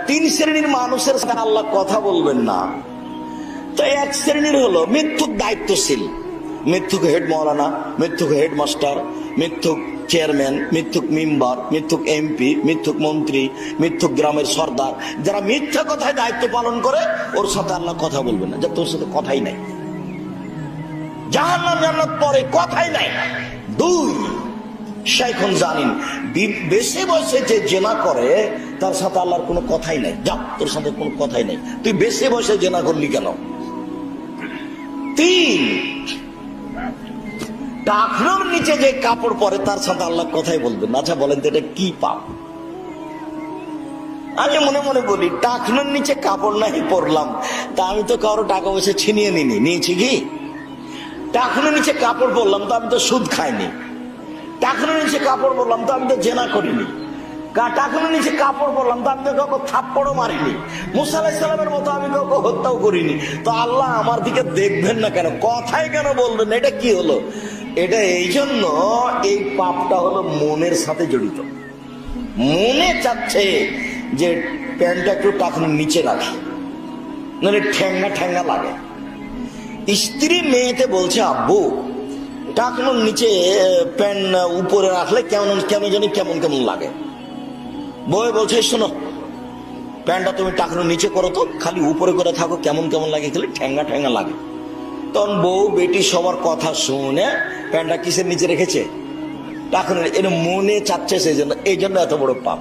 তিন শ্রেণীর মানুষের সাথে আল্লাহ কথা বলবেন না। তো এক শ্রেণীর হলো মিথ্যুক দায়িত্বশীল, মিথ্যুক হেড মৌলানা, মিথ্যুক হেডমাস্টার, মিথ্যুক চেয়ারম্যান, মিথ্যুক মেম্বার, মিথ্যুক এমপি, মিথ্যুক মন্ত্রী, মিথ্যুক গ্রামের সর্দার, যারা মিথ্যা কথায় দায়িত্ব পালন করে ওর সাথে আল্লাহ কথা বলবেন না, যে তোর সাথে কথাই নাই, জাহান্নাম জান্নাত পরে কথাই নাই। দুই, শাইখুন জানিন, বেশি বয়সে যে জেনা করে তার সাথে আল্লাহর কোনো কথাই নাই, যা তোর সাথে কোনো কথাই নাই, তুই বেশি বয়সে জেনা করলি কেন? তিন, টাকনোর নিচে যে কাপড় পরে তার সাথে আল্লাহ কথাই বলবেন না। আচ্ছা বলেন তো এটা কি পাপ? আমি মনে মনে বলি, টাকনোর নিচে কাপড় নাই পরলাম, তা আমি তো কারো টাকা পয়সা ছিনিয়ে নিয়েছি কি? টাকনোর নিচে কাপড় পরলাম তো আমি তো সুদ খাইনি। টাকনোর নিচে কাপড় পরলাম তো আমি তো জেনা করিনি। টাকনোর নিচে কাপড় পরলাম তো আমি তো কাউকে থাপ্পড়ও মারিনি। মুসা আলাইহিস সালামের মতো আমি কাউকে হত্যাও করিনি। তো আল্লাহ আমার দিকে দেখবেন না কেন, কথাই কেন বলবেন? এটা কি হলো? এটা এই জন্য, এই পাপটা হলো মনের সাথে জড়িত। মনে চাচ্ছে যে প্যান্টটা একটু টাকনোর নিচে রাখে, নাহলে ঠ্যাঙ্গা ঠ্যাঙ্গা লাগে। স্ত্রী মেয়েতে বলছে, আব্বু টাকনোর নিচে প্যান্ট উপরে রাখলে কেমন কেমন জানি কেমন কেমন লাগে। বউ বলছে, শোনো প্যান্টটা তুমি টাকনোর নিচে করো তো, খালি উপরে করে থাকো, কেমন কেমন লাগে, খালি ঠ্যাঙ্গা ঠ্যাঙ্গা লাগে। তখন বউ বেটি সবার কথা শুনে প্যান্টটা কিসের নিচে রেখেছে? টাকনোর। এর মনে চাচ্ছে, সেই জন্য, এই জন্য এত বড় পাপ।